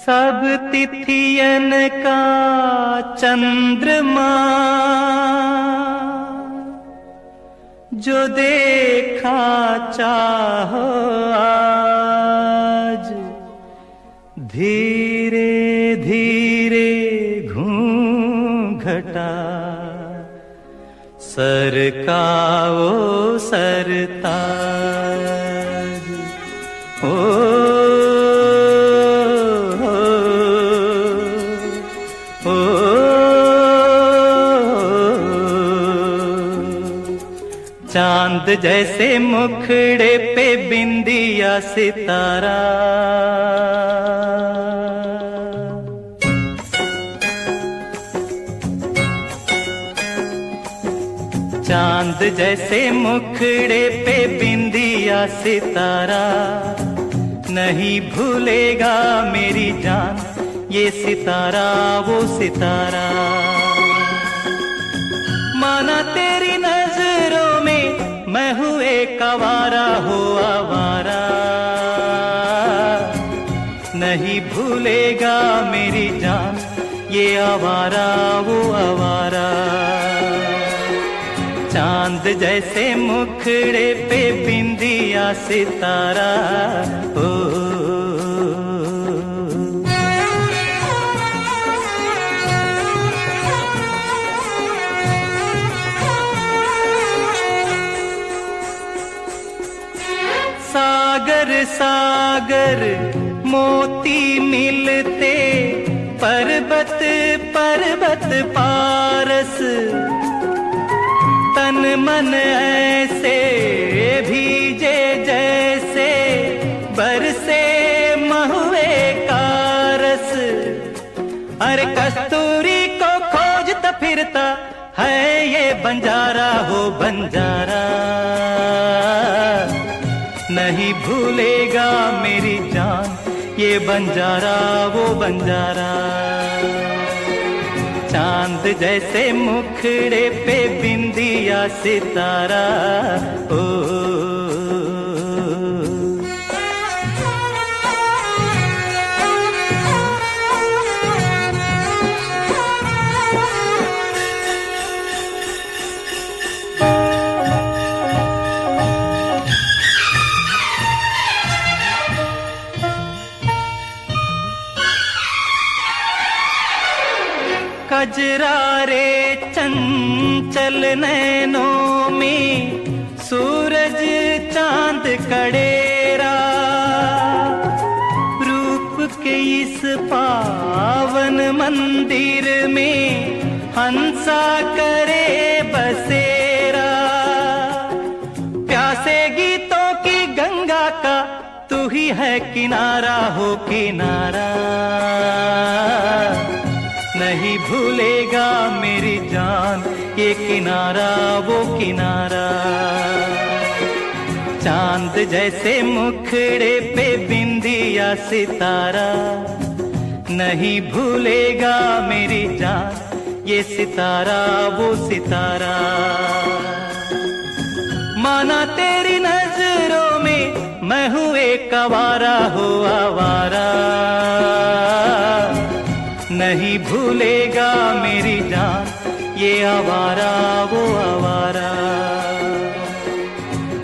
सब तिथियन का चंद्रमा जो देखा चाहो आज, धीरे धीरे घूंघटा सरकाओ सरताज। ओ चांद जैसे मुखड़े पे बिंदिया सितारा, चांद जैसे मुखड़े पे बिंदिया सितारा, नहीं भूलेगा मेरी जान ये सितारा वो सितारा। माना तेरी नजरों में मैं हूँ एक आवारा हो आवारा, नहीं भूलेगा मेरी जान ये आवारा वो आवारा। चांद जैसे मुखड़े पे बिंदिया सितारा, ओ सागर सागर मोती मिलते पर्वत पर्वत पारस, तन मन ऐसे भीजे जैसे बरसे महुए का रस। अरे कस्तूरी को खोजता फिरता है ये बंजारा हो बंजारा, नहीं भूलेगा मेरी जान ये बंजारा वो बंजारा। चांद जैसे मुखड़े पे बिंदिया सितारा, ओ कजरारे चंचल नैनों में सूरज चांद कड़ेरा, रूप के इस पावन मंदिर में हंसा करे बसेरा। प्यासे गीतों की गंगा का तू ही है किनारा हो किनारा, नहीं भूलेगा मेरी जान ये किनारा वो किनारा। चांद जैसे मुखड़े पे बिंदिया सितारा, नहीं भूलेगा मेरी जान ये सितारा वो सितारा। माना तेरी नजरों में मैं हूँ एक आवारा हो आवारा, नहीं भूलेगा मेरी जान ये आवारा वो आवारा।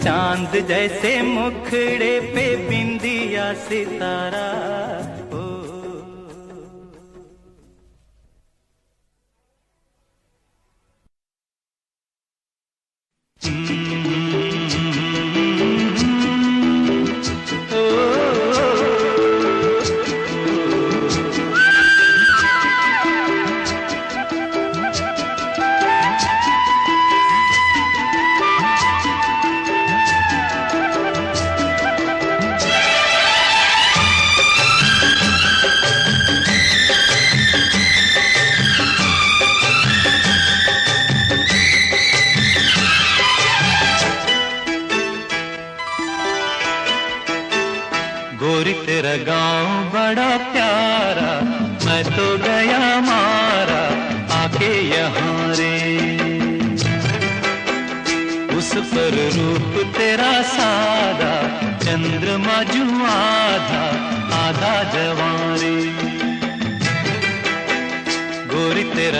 चांद जैसे मुखड़े पे बिंदिया सितारा, ओ गोरी तेरा गांव बड़ा प्यारा, मैं तो गया मारा आके यहाँ रे। उस पर रूप तेरा सादा, चंद्रमा जो आधा आधा जवां रे।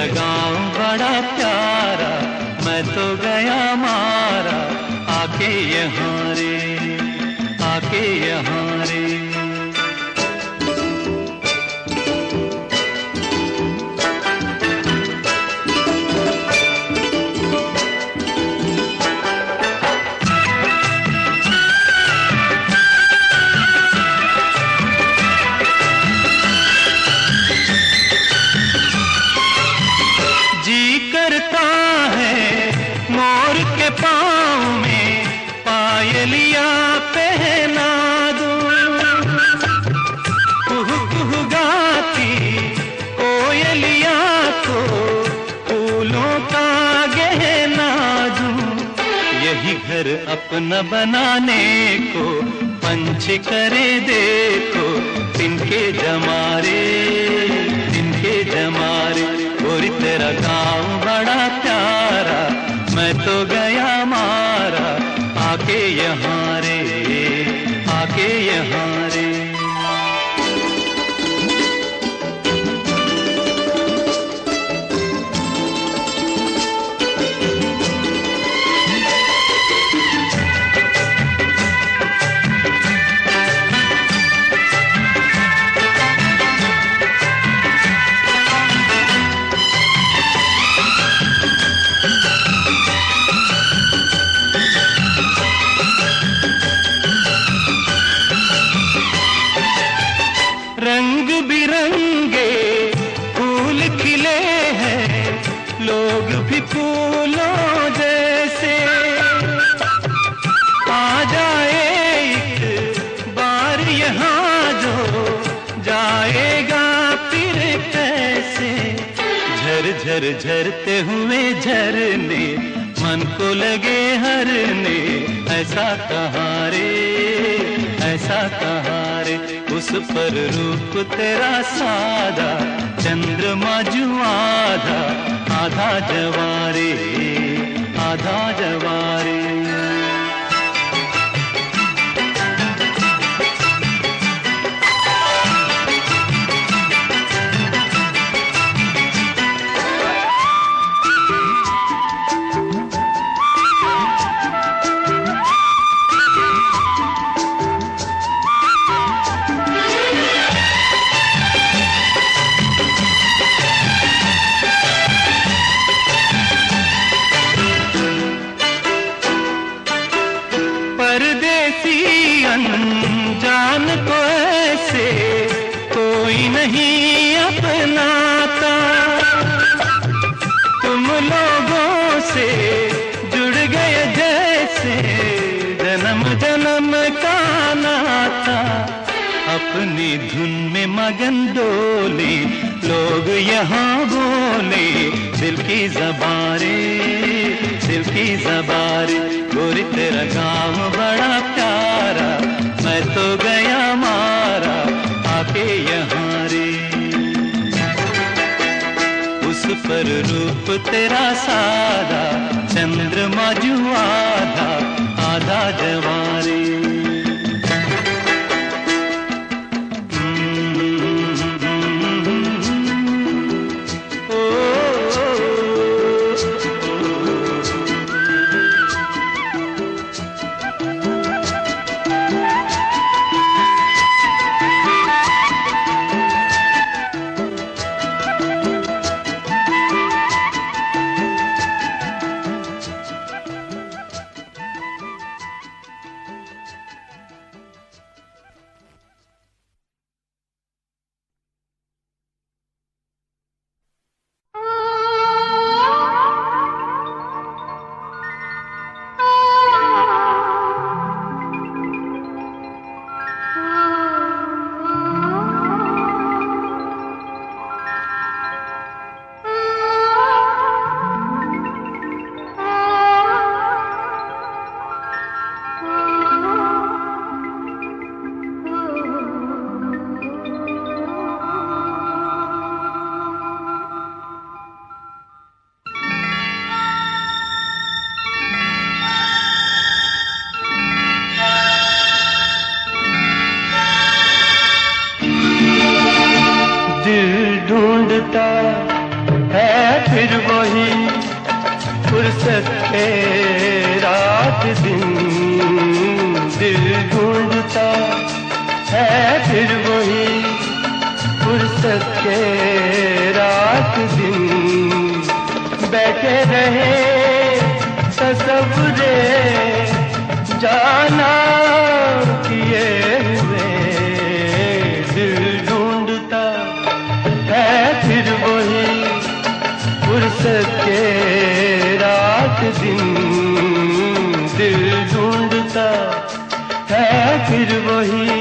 तेरा गाँव बड़ा प्यारा, मैं तो गया मारा, आके यहाँ रे, आके यहाँ रे। करता है मोर के पाँव में पायलिया पहना दूं, कुहू कुहू गाती कोयलिया को फूलों का गहना दूं। यही घर अपना बनाने को पंछी करे देखो, तिनके जमारे, तिनके जमारे। और तेरा गाँव बड़ा प्यारा, मैं तो गया मारा, आके यहाँ रे, आके यहाँ रे। रंग बिरंगे फूल खिले हैं, लोग भी फूलों जैसे। आ जाए एक बार यहाँ जो, जाएगा फिर कैसे। झर झर झरते हुए झरने, मन को लगे हरने, ऐसा कहाँ रे, ऐसा कहाँ रे। उस पर रूप तेरा सादा, चंद्रमा जो आधा, आधा जवारे, आधा जवारे। अनजान को ऐसे कोई नहीं अपनाता, तुम लोगों से जुड़ गए जैसे जन्म जन्म का नाता। अपनी धुन में मगन डोले लोग यहाँ बोले, दिल की ज़बारे, दिल की ज़बारे। गोरी तेरा गाँव बड़ा प्यारा, मैं तो गया मारा, आके यहाँ रे। उस पर रूप तेरा सादा, चंद्रमा जो आधा, आधा जवारे। फुर्सत के रात दिन दिल ढूंढता है फिर वही फुर्सत के रात दिन बैठे रहे तसव्वुरे जाना किए हुए दिल ढूंढता है फिर वही फुर्सत के रात दिन दिल ढूंढता है फिर वही।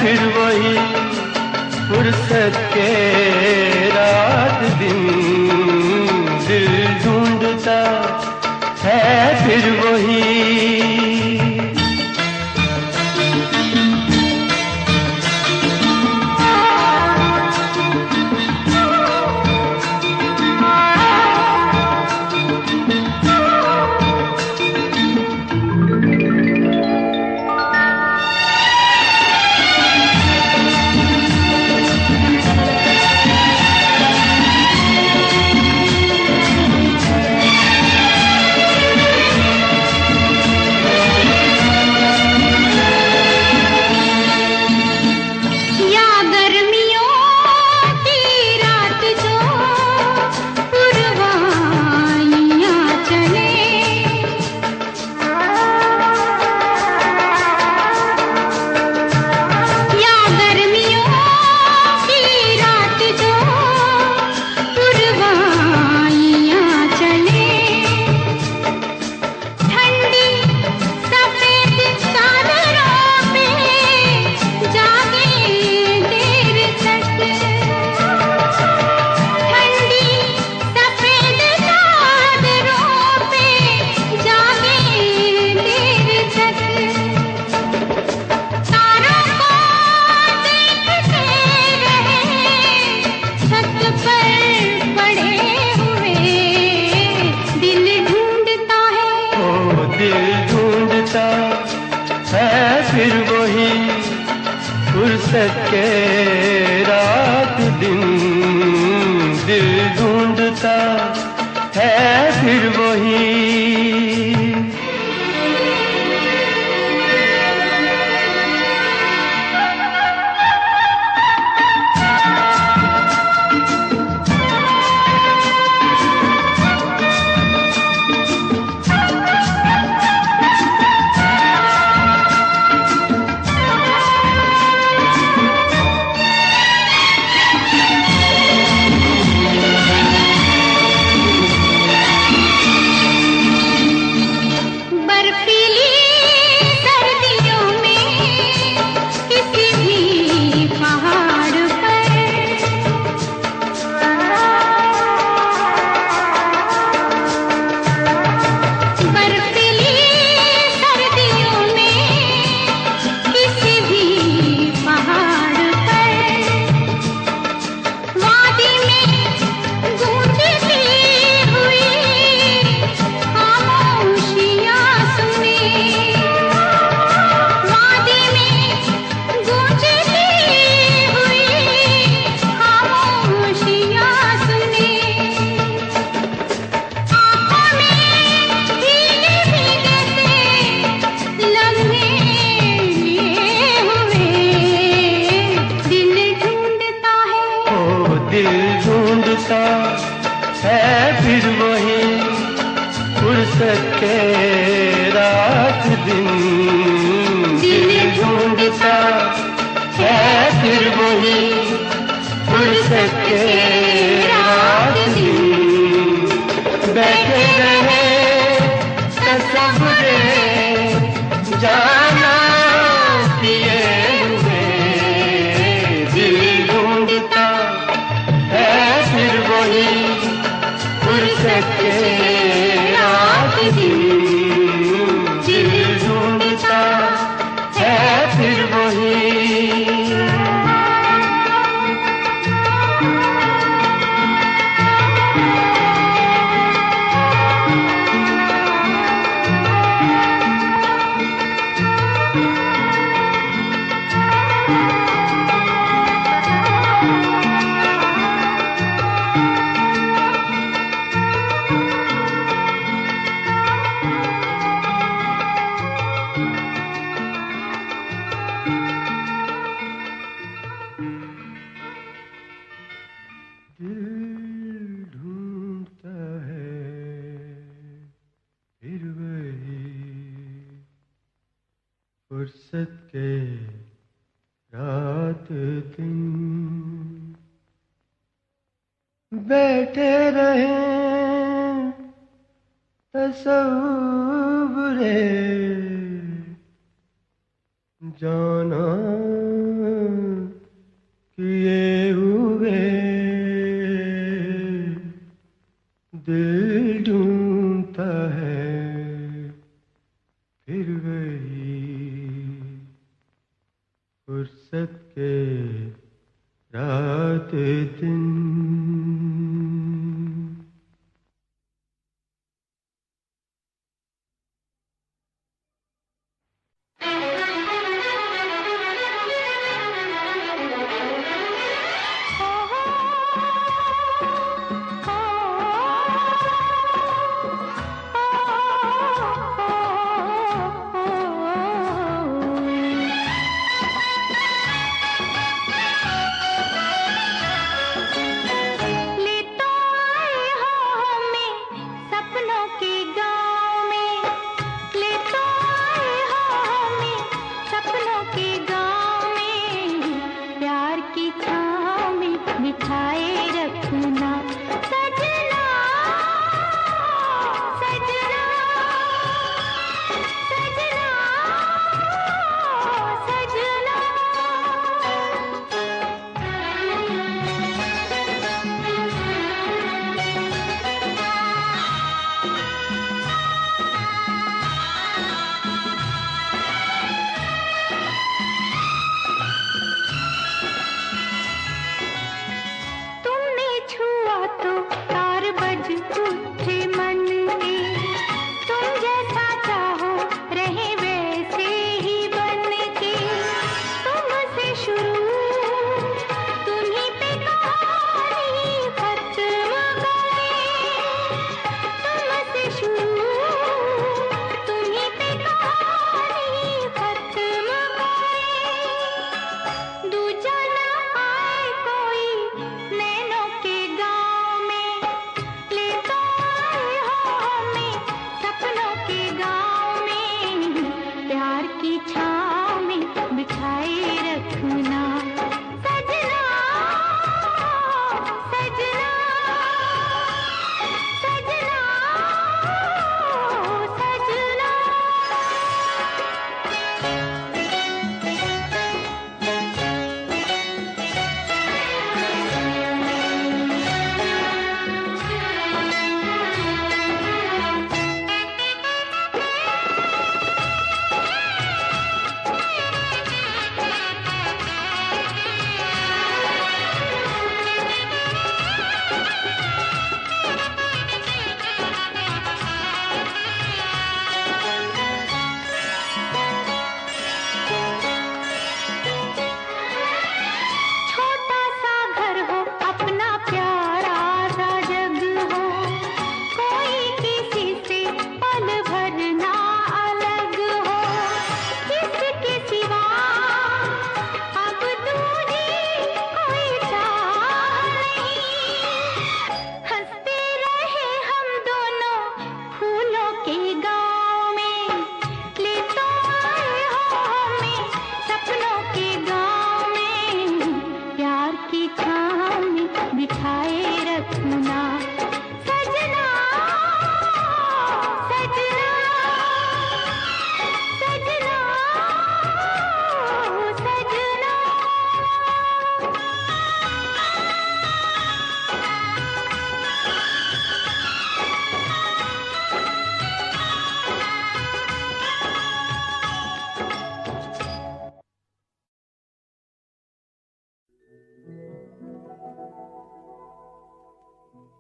फिर वही फुर्सत के रात दिन दिल ढूंढता है फिर वही। फिर वही फुर्सत के रात दिन दिल ढूंढता है फिर वही। ढूंढता है फिर वही फुर्सत के रात दिन। दिल ढूंढता है फिर वही फुर्सत के रात दिन। बैठे रहे तसव्वुरे जाना किए हुए। दिल ढूंढता है फिर वही फुर्सत के रात दिन। दिल ढूंढता है फिर वही। फुर्सत के रात दिन बैठे रहे तसव्वुरे जाना किए हुए। दिल ढूंढता है फिर वही फुर्सत के रात दिन।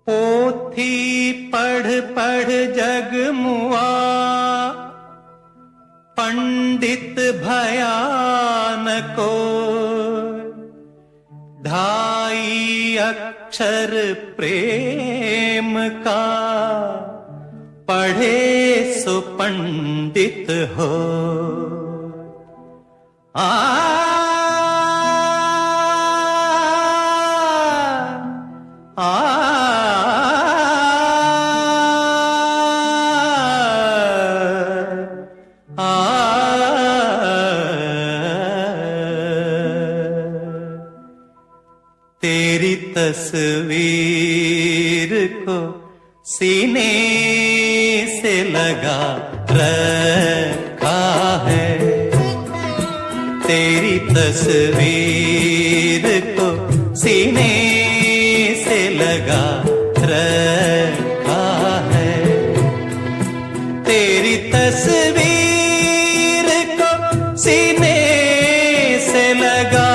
पोथी पढ़ पढ़ जग मुआ, पंडित भयान को। ढाई अक्षर प्रेम का, पढ़े सो पंडित हो। आ तेरी तस्वीर को सीने से लगा रखा है, तेरी तस्वीर को सीने से लगा रखा है, तेरी तस्वीर को सीने से लगा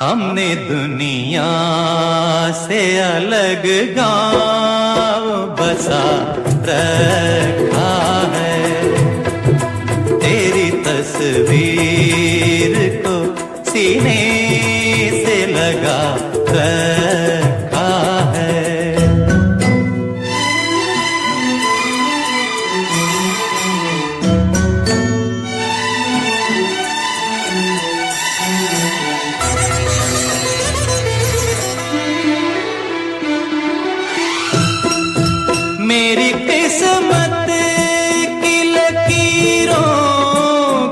हमने दुनिया से अलग गांव बसा रखा है, तेरी तस्वीर को सीने से लगा रखा है। मेरी किस्मत की लकीरों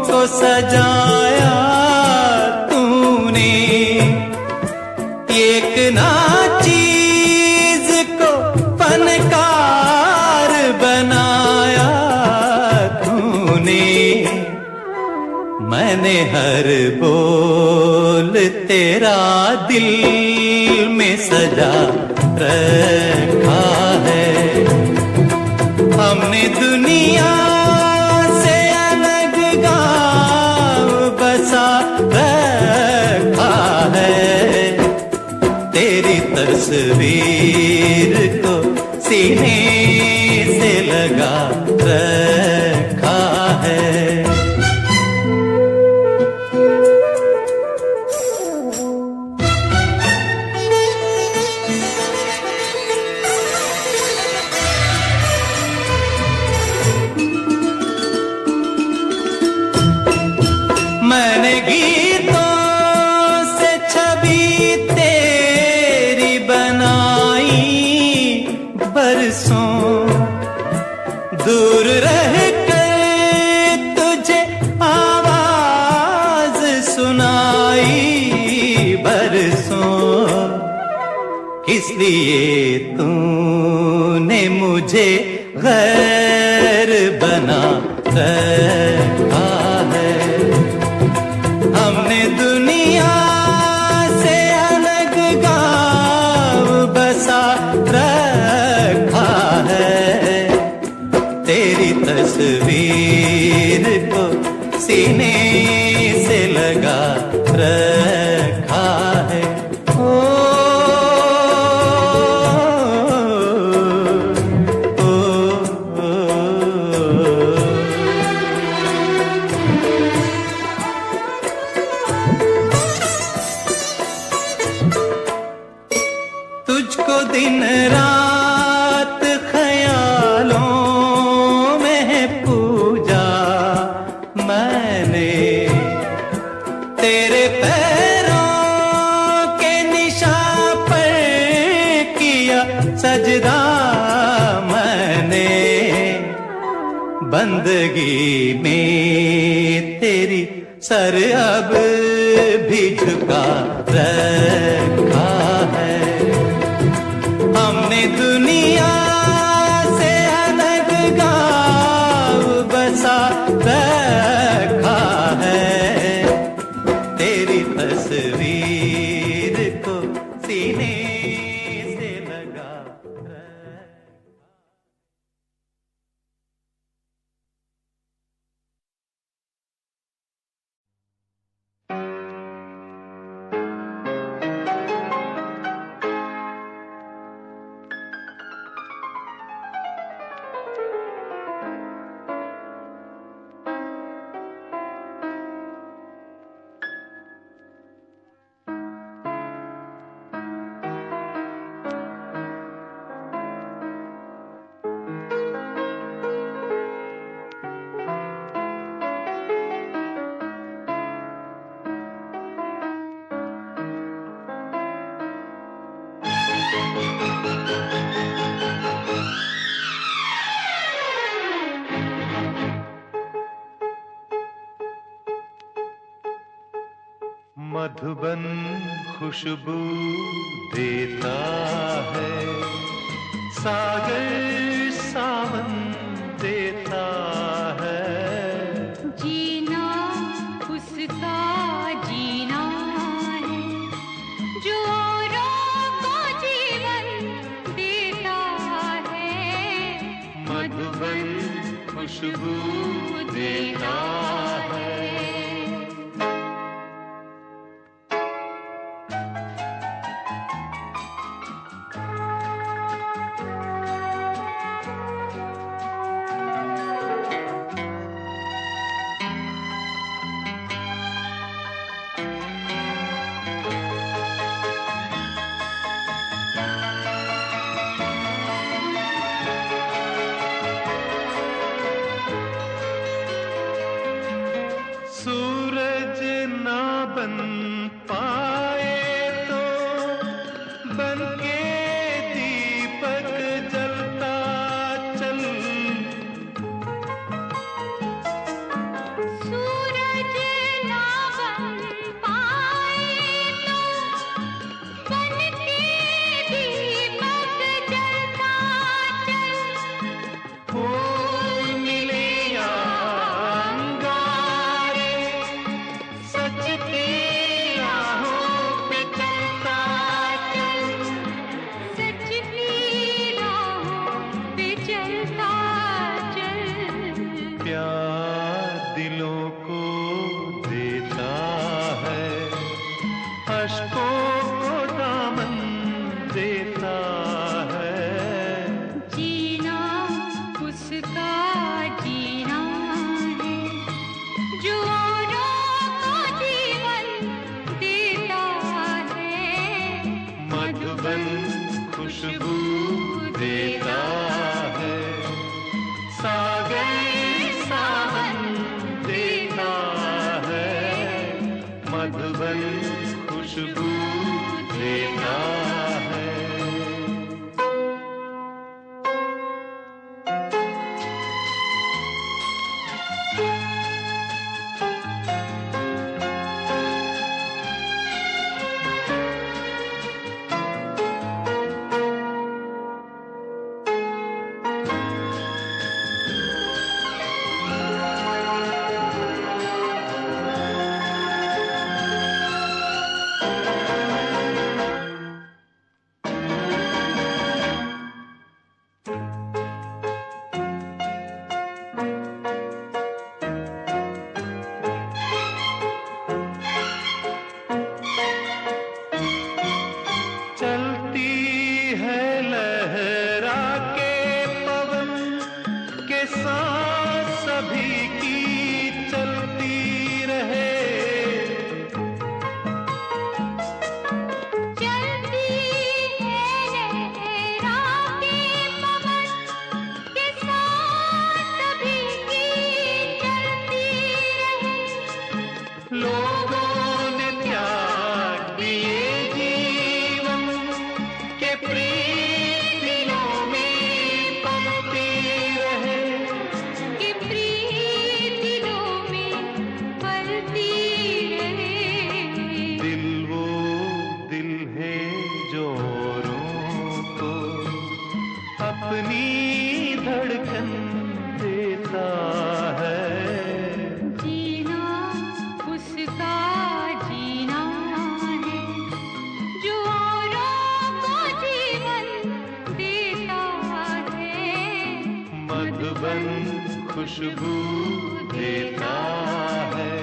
को सजाया तूने, एक ना चीज को फनकार बनाया तूने। मैंने हर बोल तेरा दिल में सजा रखा है, हमने दुनिया से अलग गांव बसा रखा है, तेरी तस्वीर को सीने से लगा रखा है। मैंने गीतों से छवि तेरी बनाई, बरसों दूर रह कर तुझे आवाज सुनाई, बरसों इसलिए तूने मुझे गैर बना रखा है, हमने दुनिया से अलग गांव बसा रखा है, तेरी तस्वीर को सीने से लगा रखा है। ओ, ओ, ओ, तुझको दिन रात ख्यालों में पूजा मैंने, तेरे पैरों के निशान पर किया सजदा मैंने, बंदगी में तेरी सर अब भी झुका रखा है, हमने दुनिया से अलग गांव बसा रखा है, तेरी तस्वीर को सीने से लगा रखा। मधुबन खुशबू देता है, सागर सावन देता है। जीना उसका जीना है जो औरों को जीवन देता है। मधुबन खुशबू देता है। सूरज ना बन पाए तो बन के दीपक जलता चल। सूरज ना बन पाए तो बन के दीपक जलता चल। फूल मिले या अंगारे, सच की राहों पे चलता चल। सच की राहों पे चलता चल। प्यार दिलों को देता है, अश्कों को दामन देता है। जीना उसका जीना है जो औरों को जीवन देता है। मधुबन खुशबू देता है, सागर सावन देता है। मधुबन खुशबू देता है। चलती है लहरा के पवन के साथ सभी की चलती रहे। चलती है लहरा के पवन के साथ सभी की चलती रहे। लोगों ने त्याग दिए जीवन के प्रीत दिलों में पलती रहे। कि प्रीत दिलों में पलती रहे। दिल वो दिल है जो औरों को अपनी धड़कन देता है। जीना उसका जीना है जो औरों को जीवन देता है। मधुबन खुशबू देता है,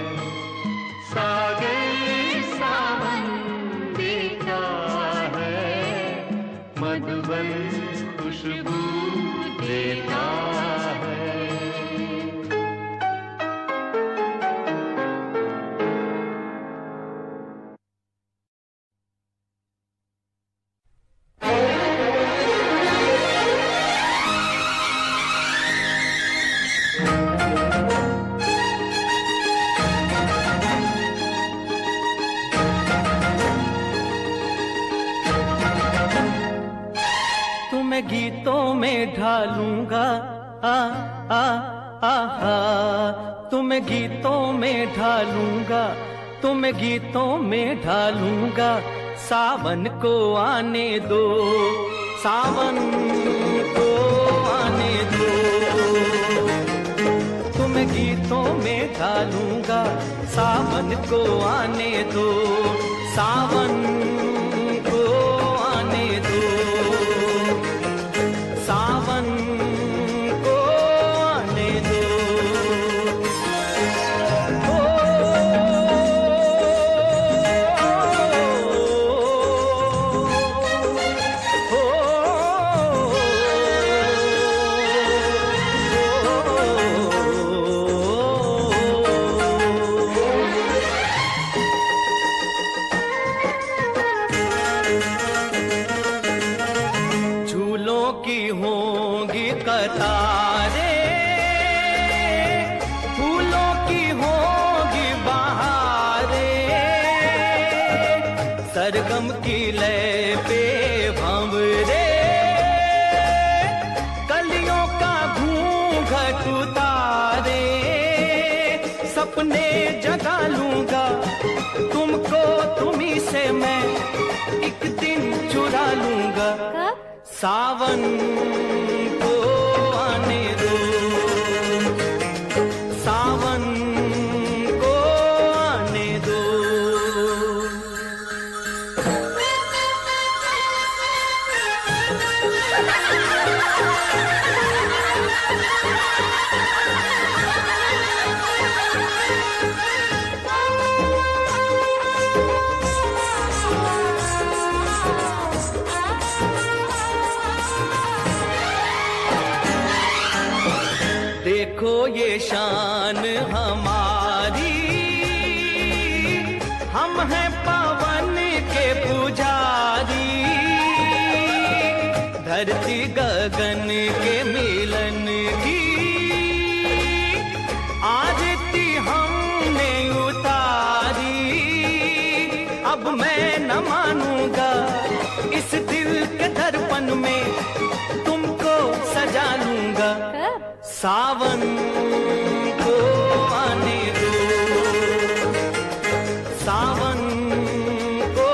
सागर सावन देता है। मधुबन खुशबू देता है। तुम्हें गीतों में ढालूंगा आ आ आहा, तुम्हें गीतों में ढालूंगा तुम्हें गीतों में ढालूंगा, सावन को आने दो, सावन को आने दो। तुम्हें गीतों में ढालूंगा, सावन को आने दो, सावन को आने दो, सावन को आने दो। झूलों की होंगी कतारें, फूलों की होंगी बहारें, सरगम की लय पे भंवरे, कलियों का घूंघट उतारे, सपने जगा लूंगा तुमको, तुम्ही से मैं एक दिन चुरा लूंगा। सावन को आने दो, सावन को आने दो। देखो ये शान हमारी, हम हैं पवन के पुजारी, धरती गगन के मिलन की आरती हमने उतारी। अब मैं न मानूंगा इस दिल के दर्पण में, तुमको सजा लूंगा। सावन को आने दो, सावन को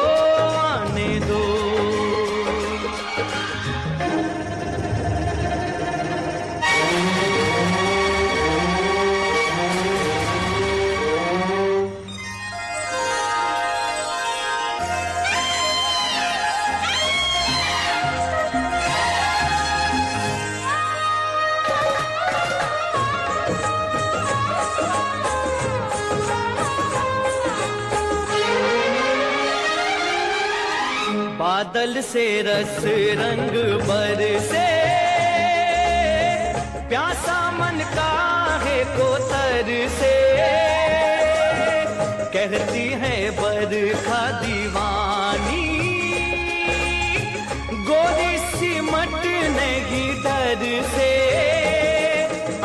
आने दो। बादल से रस रंग बरसे, प्यासा मन काहे को तरसे, कहती है बरखा दीवानी, गोरी सिमटने की डर से।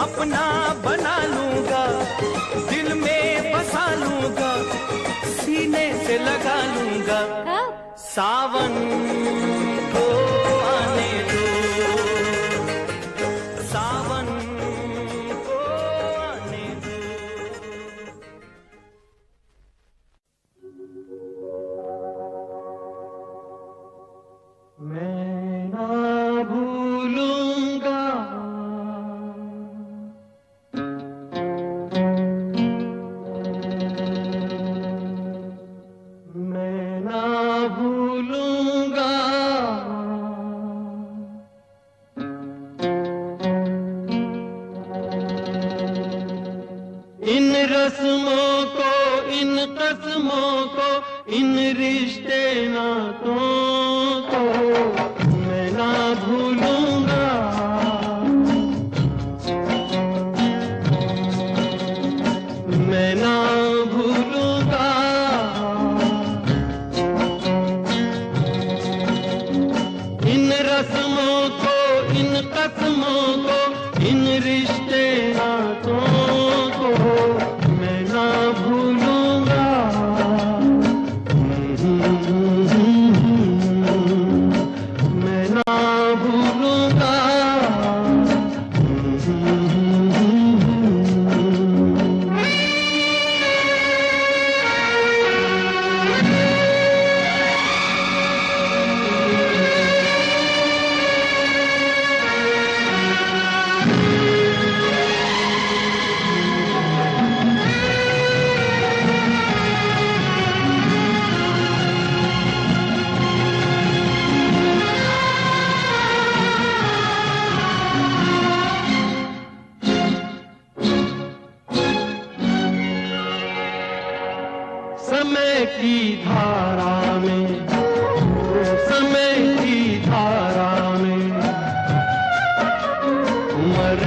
अपना बना लूंगा, दिल में बसा लूंगा, सीने से लगा लूंगा। सावन को आने दो, सावन को आने दो। मैं ना भूलूंगा इन रस्मों को, इन कस्मों को, इन रिश्ते नातों को मैं ना भूलूंगा। मैं ना भूलूंगा। इन रस्मों को, इन कस्मों को, इन रिश्ते नातों को मैं ना भूलूंगा। मैं ना भूलूंगा। समय की धारा में, समय की धारा में उमर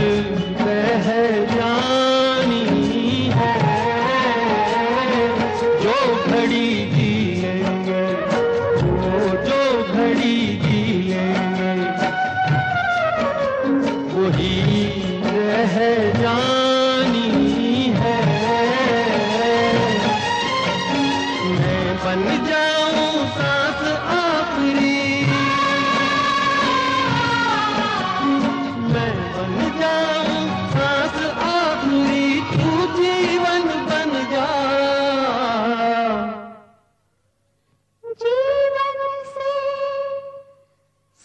बह जानी है। जो घड़ी जी लेंगे, जो घड़ी जी लेंगे वही रह जानी है। मैं बन जाऊं सांस आखिरी, मैं बन जाऊं सांस आखिरी, तू जीवन बन जा। जीवन से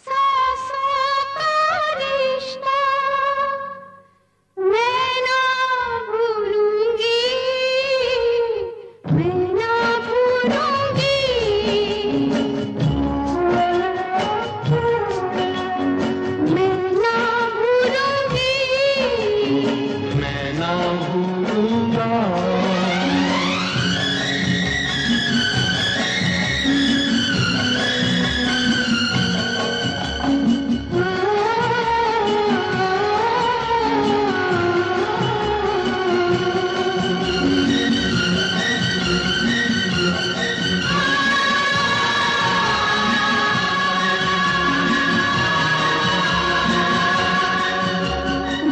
सांसों का रिश्ता मैं ना भूलूंगी, मैं ना भूलूंगी। मैं ना भूलूंगी। मैं ना भूलूंगा।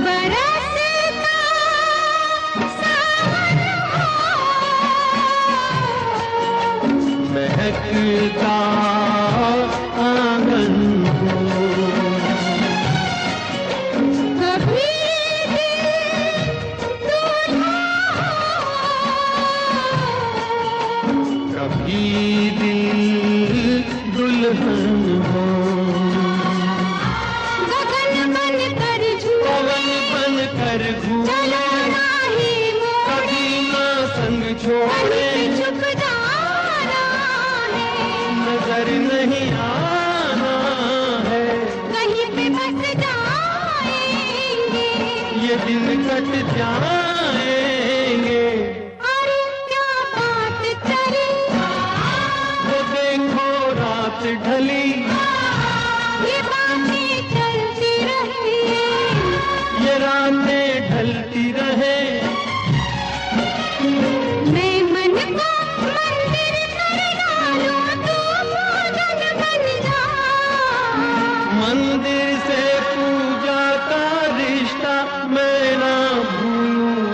बरसता सावन महकता आंगन को, कभी कभी दिल दुल्हन हो। गगन बन कर पवन बन कर घूमे, कभी ना संग छोड़े, चुप जाना है, नजर नहीं आना है। कहीं पे बस जाएंगे, ये दिन कट जाएंगे। अरे क्या बात करे, वो देखो रात ढली, ये बातें चलती रही, ये रातें ढलती रहे। मैं मन को मंदिर कर डालूं, तू पूजन बन जा। मंदिर से पूजा का रिश्ता मैं ना भूलूं।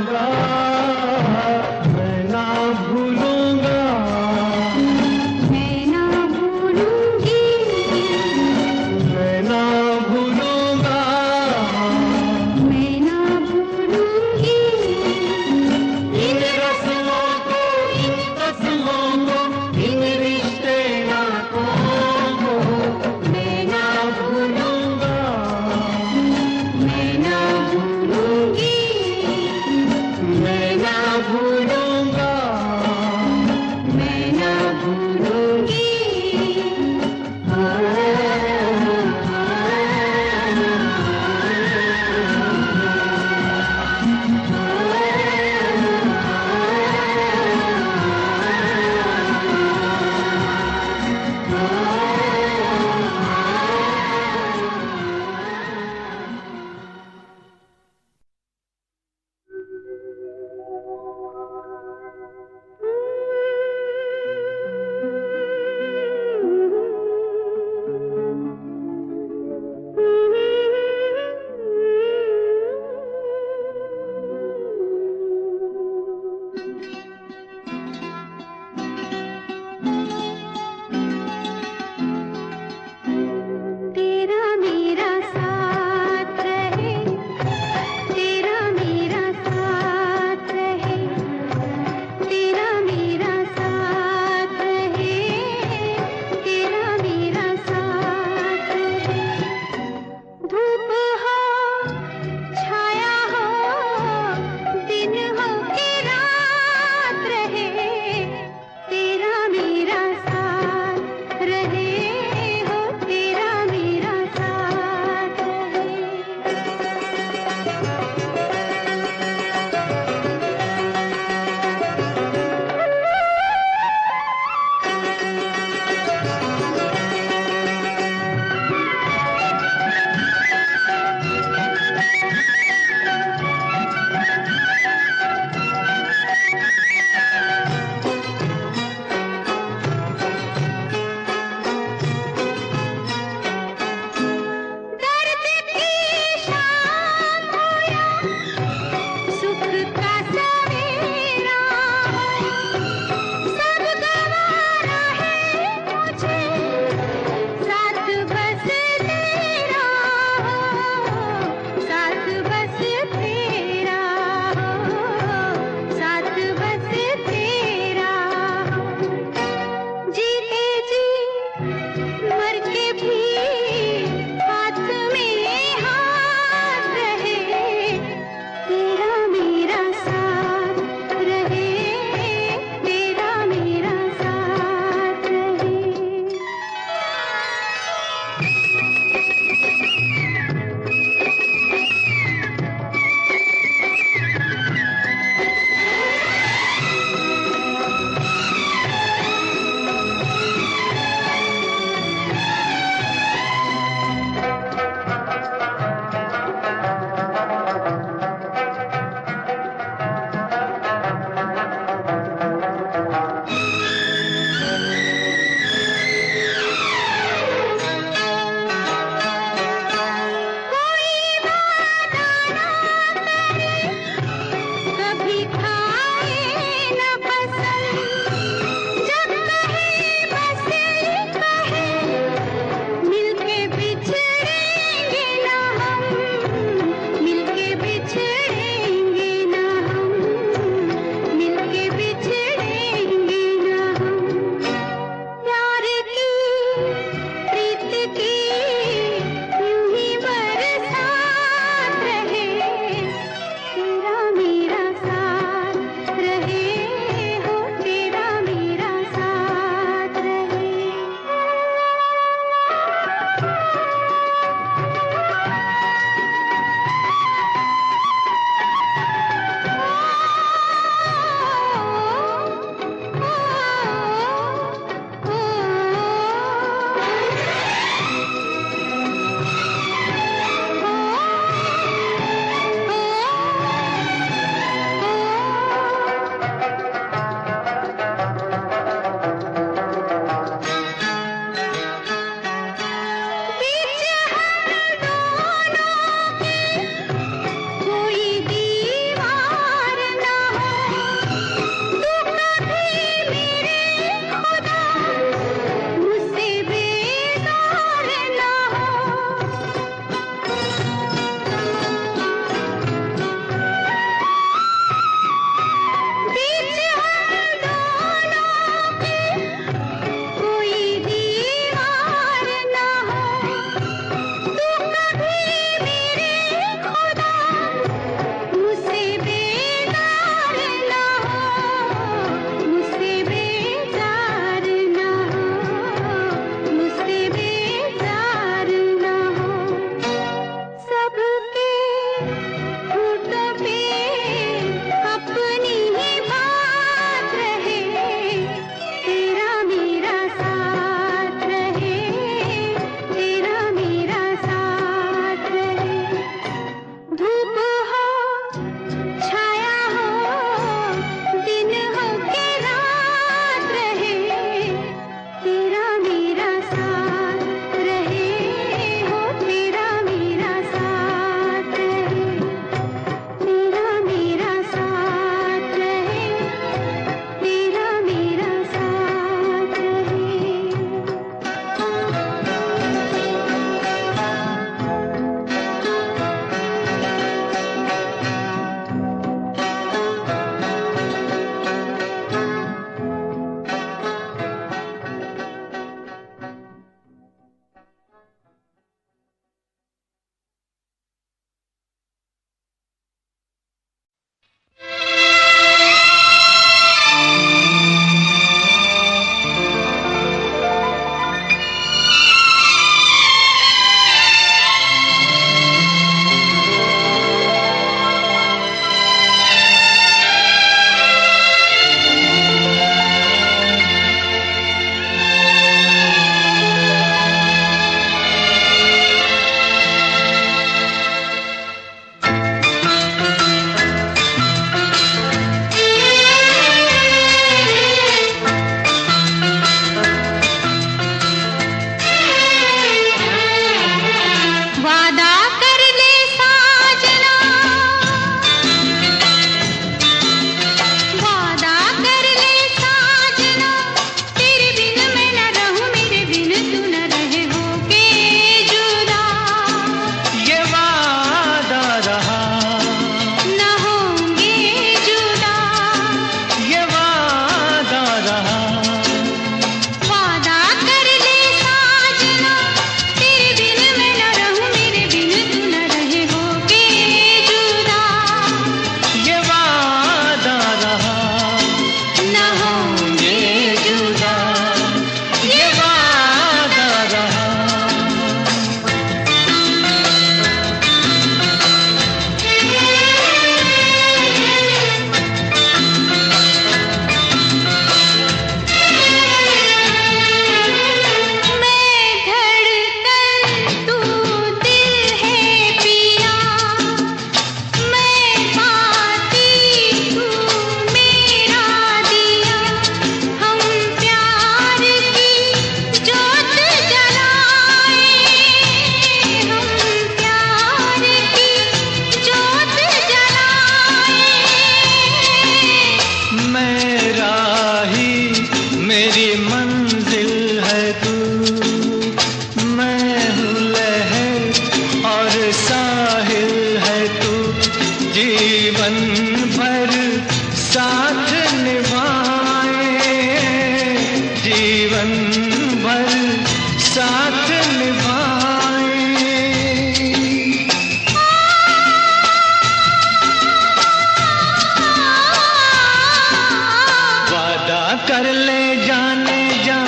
कर ले जाने जा,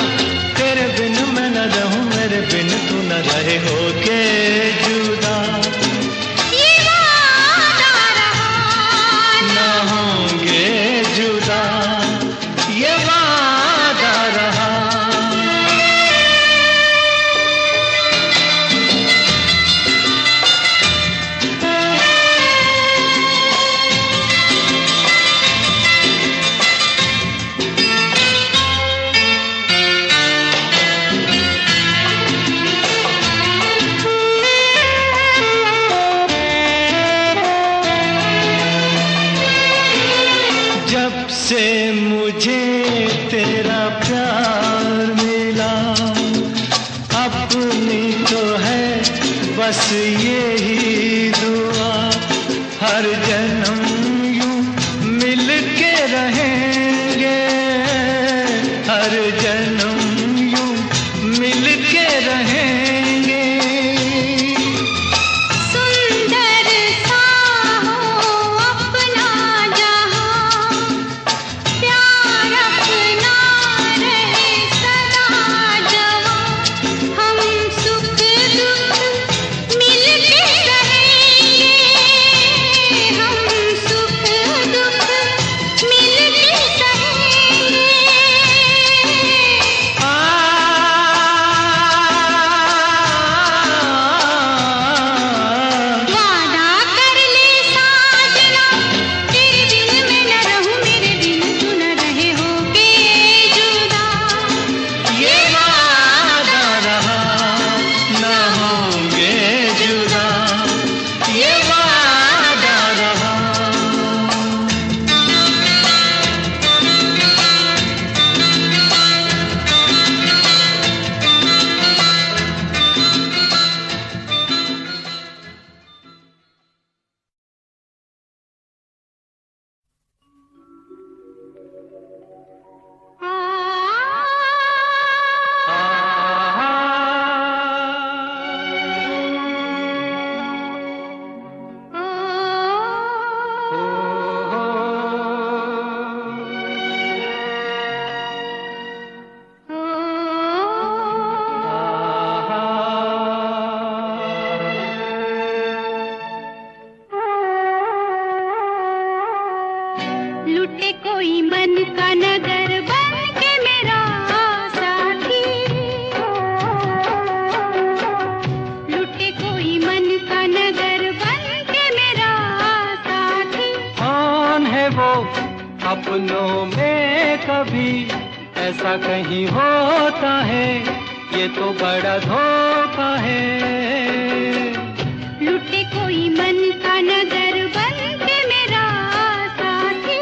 तेरे बिन मैं न रहूं, मेरे बिन तू न रहे, होके जुदा ये वादा रहा न होंगे जुदा, ये वादा रहा। जब से मुझे तेरा प्यार मिला, अपनी तो है बस यही दुआ, हर जन्म यूं मिल के रहेंगे, हर जन्म यूं मिल के रहेंगे। सुंदर सा हो अपना जहां, प्यार अपना रहे सदा जवां, हम सुख दुख मिल के रहेंगे, हम सुख दुख मिल के सहेंगे। वादा कर ले साजना, तेरे बिन मैं न रहूं, मेरे बिन तू न रहे, होके जुदा ये वादा रहा न होंगे जुदा, ये वादा रहा। लुटे कोई मन का नगर बन के मेरा साथी, लुटे कोई मन का नगर बन के मेरा साथी। कौन है वो अपनों में कभी ऐसा कहीं होता है, ये तो बड़ा धोखा है। लुटे कोई मन का नगर बन के मेरा साथी।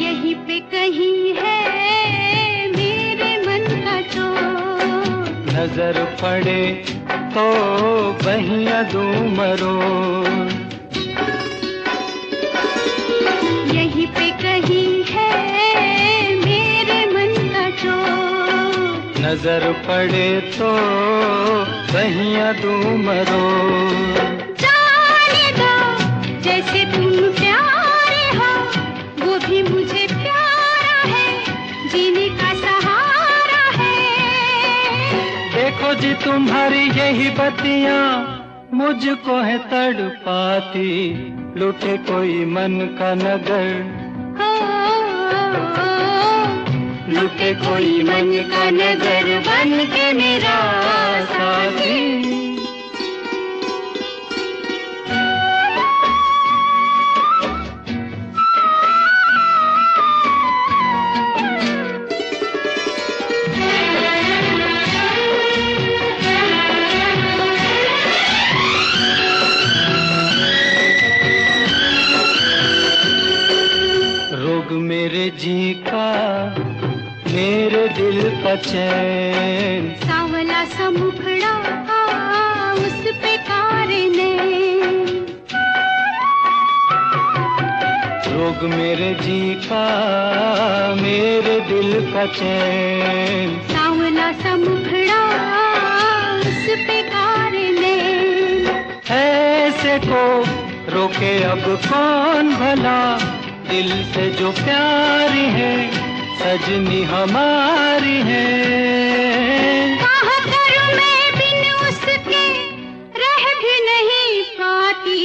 यहीं पे कहीं है मेरे मन का चोर, नजर पड़े तो बहिया दूं मरोड़, यहीं पे कहीं है मेरे मन का चोर, नजर पड़े तो बहिया दूं मरोड़। जाने दो जैसे तुम प्यारे हो, वो भी मुझे प्यारा है, जीने का सहारा है। देखो जी तुम्हारी यही बत्तियां मुझको है तड़पाती, लुटे कोई मन का नगर, लुटे कोई मन का नगर बन के मेरा साथी। रोग मेरे जी का मेरे दिल का चैन, सावला सा मुखड़ा उस पे कारे ने, रोग मेरे जी का, मेरे दिल का चैन। सांवला सा मुखड़ा उस पे कार नैन, ऐसे को रोके अब कौन भला, दिल से जो प्यारी है सजनी हमारी है। कहाँ करूं मैं बिन उसके रह भी नहीं पाती,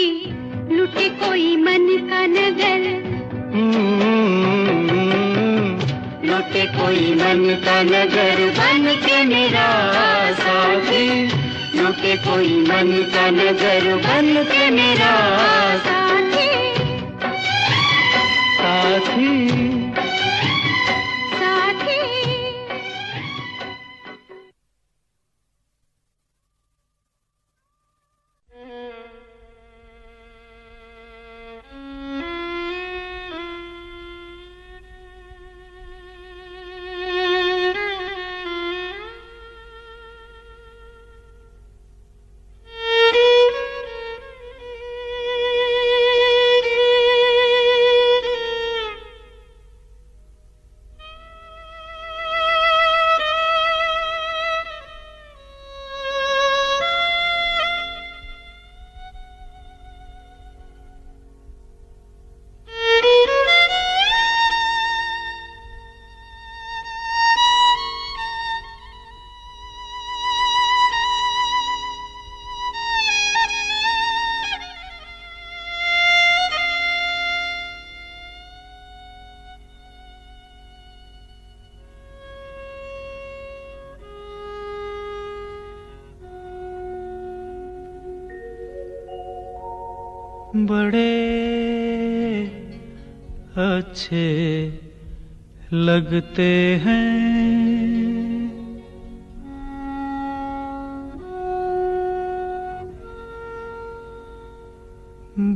लुटे कोई मन का नगर, लुटे कोई मन का नगर बन के मेरा साथी, लुटे कोई मन का नगर बन के मेरा साथी साथी। साथी। बड़े अच्छे लगते हैं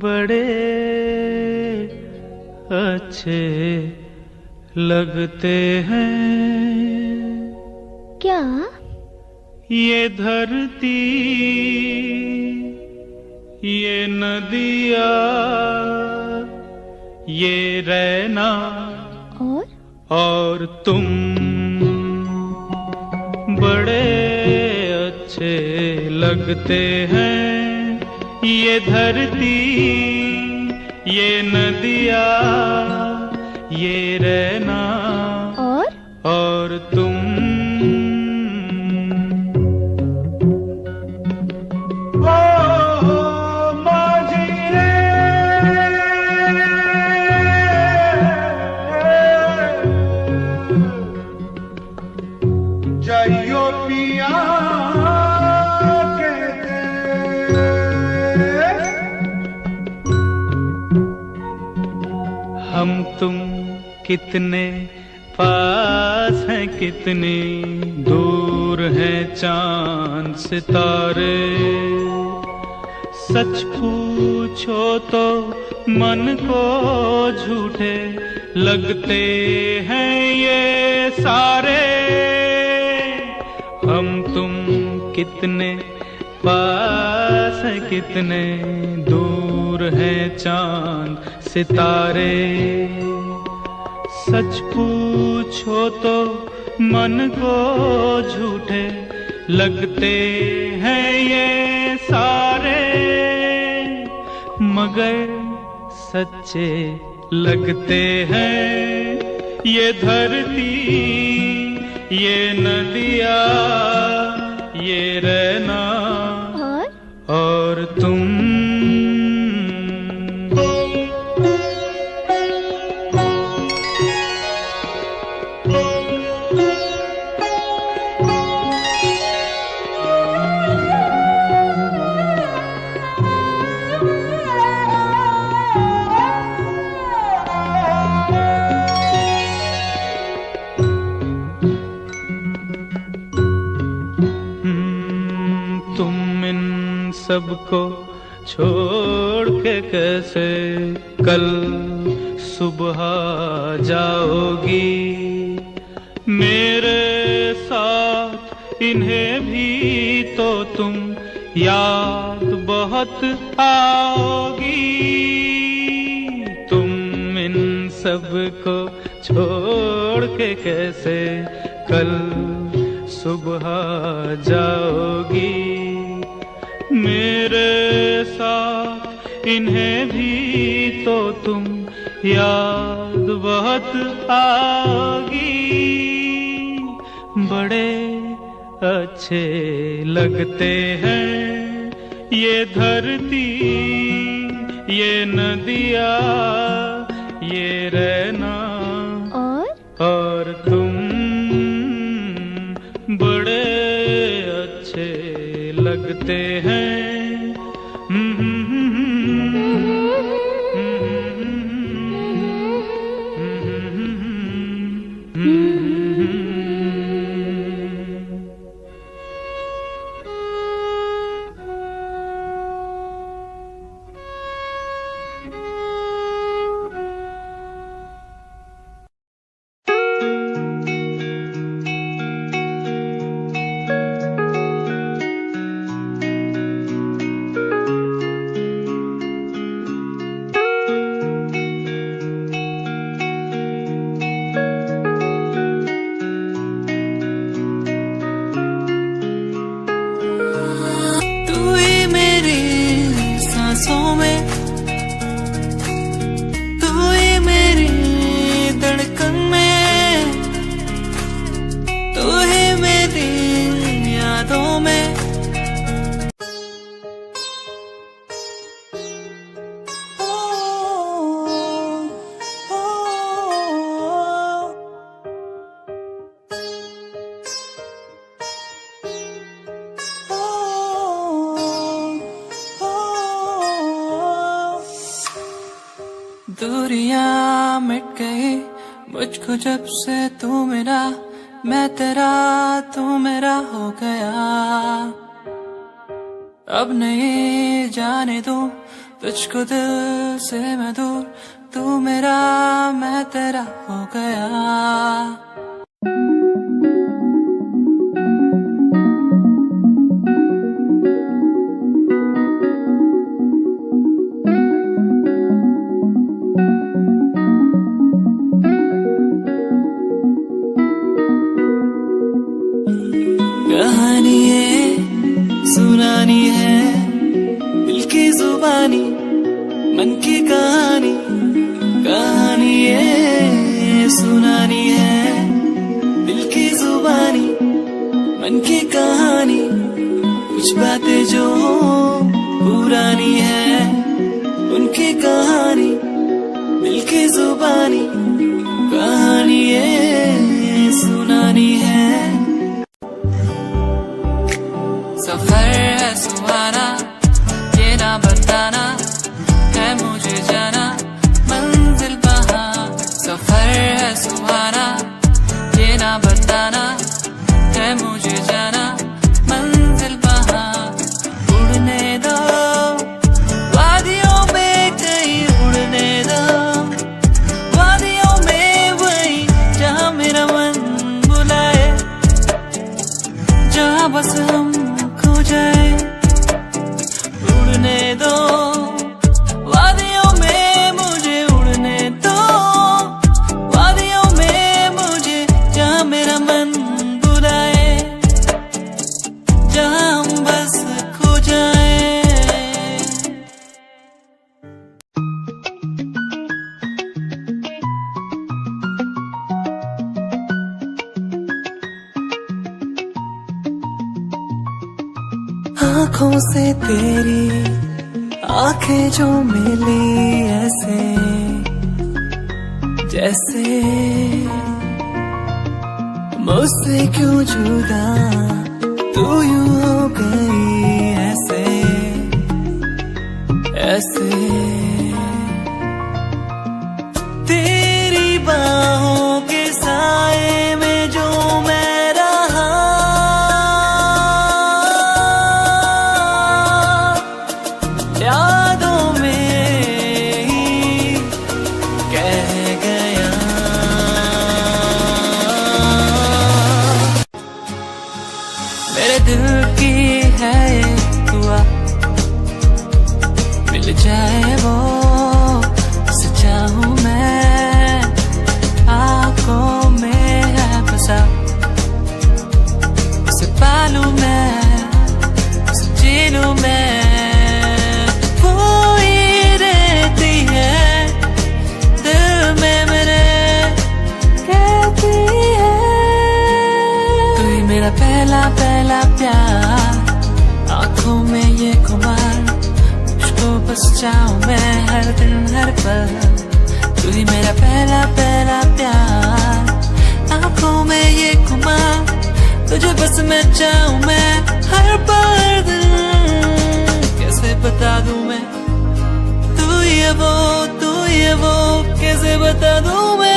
बड़े अच्छे लगते हैं। क्या? ये धरती, ये नदिया, ये रैना और तुम बड़े अच्छे लगते हैं। ये धरती, ये नदिया, ये रैना और तुम। हम तुम कितने पास हैं, कितनी दूर हैं चांद सितारे। सच पूछो तो मन को झूठे लगते हैं ये सारे। हम तुम कितने पास हैं, कितने दूर हैं चांद सितारे। सच पूछो तो मन को झूठे लगते हैं ये सारे, मगर सच्चे लगते हैं ये धरती, ये नदिया, ये रहना और तुम। सबको छोड़ के कैसे कल सुबह जाओगी। मेरे साथ इन्हें भी तो तुम याद बहुत आओगी। तुम इन सबको छोड़ के कैसे कल सुबह जाओगी। मेरे साथ इन्हें भी तो तुम याद बहुत आओगी। बड़े अच्छे लगते हैं ये धरती, ये नदियाँ, ये रहना और तुम बड़े अच्छे लगते हैं। सांसों में तू ही मेरी धड़कन में, तू ही मेरी यादों में। दूरियां मिट गई मुझको जब से तू मेरा, मैं तेरा तू मेरा हो गया। अब नहीं जाने दूं तुझको दिल से मैं दूर, तू मेरा मैं तेरा हो गया। कहानी है सुनानी है दिल की जुबानी, मन की कहानी। कहानी है सुनानी है दिल की जुबानी, मन की कहानी। कुछ बातें जो पुरानी है उनकी कहानी, दिल की जुबानी। कहानी है सुनानी है। सफर है सुहाना ये ना बताना है मुझे जाना मंजिल वहाँ। सफर है सुहाना ये ना बताना है मुझे जाना मंजिल वहाँ। उड़ने दो वादियों में कहीं, उड़ने दो वादियों में वहीं जहाँ मेरा मन बुलाए, जहाँ बस हम जाए। उड़ने दो वादियों में मुझे, उड़ने दो वादियों में मुझे जहाँ मेरा मन बुलाए, जहाँ हम बस खो जाए। आँखों से तेरी आंखें जो मिली ऐसे जैसे मुझसे क्यों जुदा तू यूं हो गई ऐसे ऐसे। तेरी बाहों के साए में जो मैं रहा, यादों में ही कह गया। मेरे दिल की है ये दुआ मिल जाए वो बस जाऊं मैं हर दिन हर पल, तू ही मेरा पहला पहला प्यार। आंखों में ये खुमार, तुझे बस मैं चाहूं मैं हर पल। कैसे बता दूं मैं, तू ही है वो, तू ही है वो, कैसे बता दूं मैं।